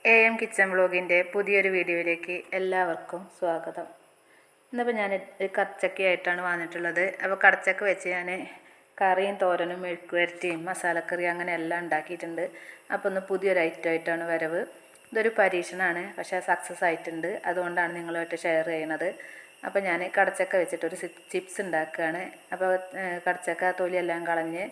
AM kitchen വ്ളോഗിൻ്റെ പുതിയൊരു വീഡിയോയിലേക്ക് എല്ലാവർക്കും സ്വാഗതം. ഇന്നിപ്പോൾ ഞാൻ ഒരു കടച്ചക്കയായിട്ടാണ് വന്നിട്ടുള്ളത്. അപ്പോൾ കടച്ചക്ക വെച്ച് ഞാൻ കറിയും തോരനും മെഴുക്കുവരട്ടിയും മസാലക്കറി അങ്ങനെ എല്ലാം ഉണ്ടാക്കിയിട്ടുണ്ട്. അപ്പോൾ ഒന്ന് പുതിയൊരു ഐറ്റമായിട്ടാണ് വരവ്. ഇതൊരു പരീക്ഷണമാണ്, പക്ഷേ സക്സസ് ആയിട്ടുണ്ട്. അതുകൊണ്ടാണ് നിങ്ങളുമായിട്ട് ഷെയർ ചെയ്യുന്നത്. അപ്പോൾ ഞാൻ കടച്ചക്ക വെച്ചിട്ടൊരു ചിപ്സ് ഉണ്ടാക്കുകയാണ്. അപ്പോൾ കടച്ചക്ക തൊലിയെല്ലാം കളഞ്ഞ്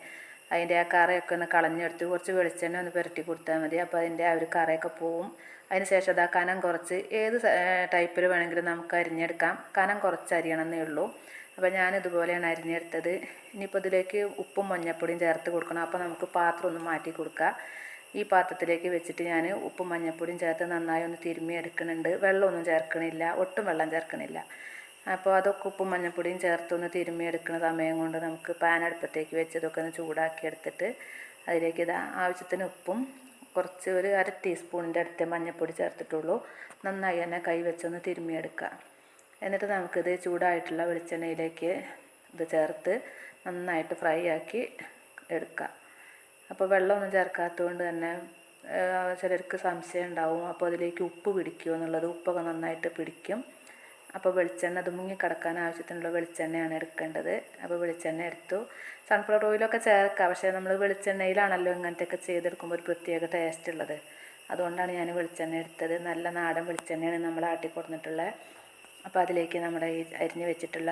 അതിൻ്റെ ആ കറയൊക്കെ ഒന്ന് കളഞ്ഞെടുത്ത് കുറച്ച് വെളിച്ചെണ്ണ ഒന്ന് പുരട്ടി കൊടുത്താൽ മതി. അപ്പോൾ അതിൻ്റെ ആ ഒരു കറയൊക്കെ പോവും. അതിന് ശേഷം അതാ കനം കുറച്ച് ഏത് ടൈപ്പിൽ വേണമെങ്കിലും നമുക്ക് അരിഞ്ഞെടുക്കാം. കനം കുറച്ച് അരിയണമെന്നേ ഉള്ളൂ. അപ്പോൾ ഞാനിതുപോലെയാണ് അരിഞ്ഞെടുത്തത്. ഇനിയിപ്പോൾ ഇതിലേക്ക് ഉപ്പും മഞ്ഞൾപ്പൊടിയും ചേർത്ത് കൊടുക്കണം. അപ്പോൾ നമുക്ക് പാത്രം ഒന്ന് മാറ്റി കൊടുക്കാം. ഈ പാത്രത്തിലേക്ക് വെച്ചിട്ട് ഞാൻ ഉപ്പും മഞ്ഞൾപ്പൊടിയും ചേർത്ത് നന്നായി ഒന്ന് തിരുമ്മി എടുക്കുന്നുണ്ട്. വെള്ളമൊന്നും ചേർക്കണില്ല, ഒട്ടും വെള്ളം ചേർക്കണില്ല. അപ്പോൾ അതൊക്കെ ഉപ്പും മഞ്ഞൾപ്പൊടിയും ചേർത്തൊന്ന് തിരുമ്മി എടുക്കുന്ന സമയം കൊണ്ട് നമുക്ക് പാൻ അടുപ്പത്തേക്ക് വെച്ച് ഇതൊക്കെ ഒന്ന് ചൂടാക്കി എടുത്തിട്ട് അതിലേക്ക് ആവശ്യത്തിന് ഉപ്പും കുറച്ച് ഒരു 1/2 ടീസ്പൂണിൻ്റെ അടുത്ത് മഞ്ഞൾപ്പൊടി ചേർത്തിട്ടുള്ളൂ. നന്നായി തന്നെ കൈ വെച്ചൊന്ന് തിരുമ്മിയെടുക്കുക. എന്നിട്ട് നമുക്കിത് ചൂടായിട്ടുള്ള വെളിച്ചെണ്ണയിലേക്ക് ഇത് ചേർത്ത് നന്നായിട്ട് ഫ്രൈ ആക്കി എടുക്കുക. അപ്പോൾ വെള്ളമൊന്നും ചേർക്കാത്തത് കൊണ്ട് തന്നെ ചിലർക്ക് സംശയം ഉണ്ടാവും, അപ്പോൾ അതിലേക്ക് ഉപ്പ് പിടിക്കുമോ എന്നുള്ളത്. ഉപ്പൊക്കെ നന്നായിട്ട് പിടിക്കും. അപ്പോൾ വെളിച്ചെണ്ണ അത് മുങ്ങിക്കിടക്കാൻ ആവശ്യത്തിനുള്ള വെളിച്ചെണ്ണയാണ് എടുക്കേണ്ടത്. അപ്പോൾ വെളിച്ചെണ്ണ എടുത്തു. സൺഫ്ലവർ ഓയിലൊക്കെ ചേർക്കാം, പക്ഷേ നമ്മൾ വെളിച്ചെണ്ണയിലാണല്ലോ ഇങ്ങനത്തെയൊക്കെ ചെയ്തെടുക്കുമ്പോൾ ഒരു പ്രത്യേക ടേസ്റ്റ് ഉള്ളത്. അതുകൊണ്ടാണ് ഞാൻ വെളിച്ചെണ്ണ എടുത്തത്. നല്ല നാടൻ വെളിച്ചെണ്ണയാണ് നമ്മൾ ആട്ടിക്കൊടുത്തിട്ടുള്ളത്. അപ്പോൾ അതിലേക്ക് നമ്മുടെ ഈ അരിഞ്ഞ് വെച്ചിട്ടുള്ള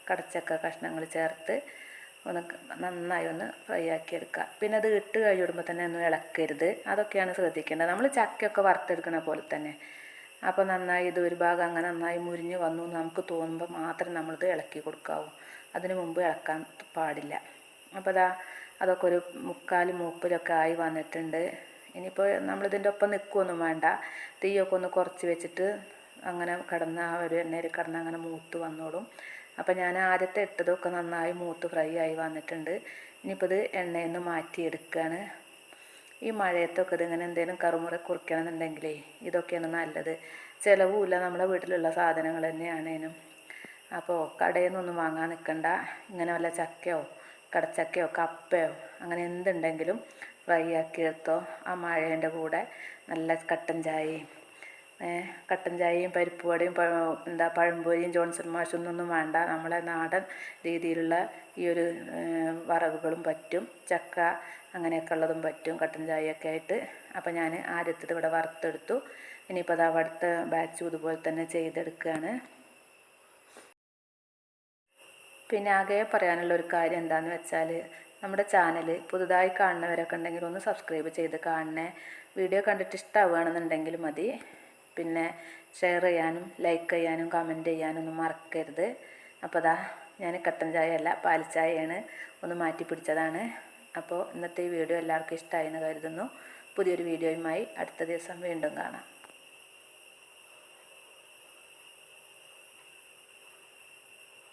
കടച്ചക്ക കഷ്ണങ്ങൾ ചേർത്ത് ഒന്ന് നന്നായി ഒന്ന് ഫ്രൈ ആക്കിയെടുക്കുക. പിന്നെ അത് ഇട്ട് കഴിയുമ്പോൾ തന്നെ ഒന്നും ഇളക്കരുത്. അതൊക്കെയാണ് ശ്രദ്ധിക്കേണ്ടത്. നമ്മൾ ചക്കയൊക്കെ വറുത്തെടുക്കണ പോലെ തന്നെ. അപ്പോൾ നന്നായി ഇത് ഒരു ഭാഗം അങ്ങനെ നന്നായി മുരിഞ്ഞ് വന്നു എന്ന് നമുക്ക് തോന്നുമ്പോൾ മാത്രം നമ്മളിത് ഇളക്കി കൊടുക്കാവൂ. അതിന് മുമ്പ് ഇളക്കാൻ പാടില്ല. അപ്പോൾ അതൊക്കെ ഒരു 3/4 മൂപ്പിലൊക്കെ ആയി വന്നിട്ടുണ്ട്. ഇനിയിപ്പോൾ നമ്മളിതിൻ്റെ ഒപ്പം നിൽക്കുകയൊന്നും വേണ്ട. തീയൊക്കെ ഒന്ന് കുറച്ച് വെച്ചിട്ട് അങ്ങനെ കിടന്ന് ആ ഒരു എണ്ണയിൽ കിടന്ന് അങ്ങനെ മൂത്ത് വന്നോളും. അപ്പോൾ ഞാൻ ആദ്യത്തെ ഇട്ടതൊക്കെ നന്നായി മൂത്ത് ഫ്രൈ ആയി വന്നിട്ടുണ്ട്. ഇനിയിപ്പോൾ ഇത് എണ്ണയിൽ നിന്ന് മാറ്റിയെടുക്കുകയാണ്. ഈ മഴയത്തൊക്കെ ഇതിങ്ങനെ എന്തെങ്കിലും കറുമുറ കുറിക്കണമെന്നുണ്ടെങ്കിലേ ഇതൊക്കെയാണ് നല്ലത്. ചിലവുമില്ല, നമ്മുടെ വീട്ടിലുള്ള സാധനങ്ങൾ തന്നെയാണേനും. അപ്പോൾ കടയിൽ നിന്നൊന്നും വാങ്ങാൻ നിൽക്കണ്ട. ഇങ്ങനെ വല്ല ചക്കയോ കടച്ചക്കയോ കപ്പയോ അങ്ങനെ എന്തുണ്ടെങ്കിലും ഫ്രൈ ആക്കി എടുത്തോ. ആ മഴേൻ്റെ കൂടെ നല്ല കട്ടൻ ചായയും പരിപ്പ് വടയും പഴംപൊരിയും ജോൺസൺ മാഷൊന്നും വേണ്ട. നമ്മളെ നാടൻ രീതിയിലുള്ള ഈ ഒരു വറവുകളും പറ്റും. ചക്ക അങ്ങനെയൊക്കെ ഉള്ളതും പറ്റും കട്ടൻ ചായയൊക്കെ ആയിട്ട്. അപ്പോൾ ഞാൻ ആദ്യത്തേത് ഇവിടെ വറുത്തെടുത്തു. ഇനിയിപ്പോൾ അടുത്ത ബാച്ചും ഇതുപോലെ തന്നെ ചെയ്തെടുക്കുകയാണ്. പിന്നെ ആകെ പറയാനുള്ള ഒരു കാര്യം എന്താണെന്ന് വെച്ചാൽ നമ്മുടെ ചാനൽ പുതുതായി കാണുന്നവരൊക്കെ ഉണ്ടെങ്കിൽ ഒന്ന് സബ്സ്ക്രൈബ് ചെയ്ത് കാണണേ. വീഡിയോ കണ്ടിട്ട് ഇഷ്ടമാവുകയാണെന്നുണ്ടെങ്കിൽ മതി. പിന്നെ ഷെയർ ചെയ്യാനും ലൈക്ക് ചെയ്യാനും കമൻറ്റ് ചെയ്യാനൊന്നും മറക്കരുത്. അപ്പോൾ ഞാൻ കട്ടൻ ചായ അല്ല പാൽച്ചായയാണ് ഒന്ന് മാറ്റി പിടിച്ചതാണ്. അപ്പോൾ ഇന്നത്തെ ഈ വീഡിയോ എല്ലാവർക്കും ഇഷ്ടമായി എന്ന് കരുതുന്നു. പുതിയൊരു വീഡിയോയുമായി അടുത്ത ദിവസം വീണ്ടും കാണാം.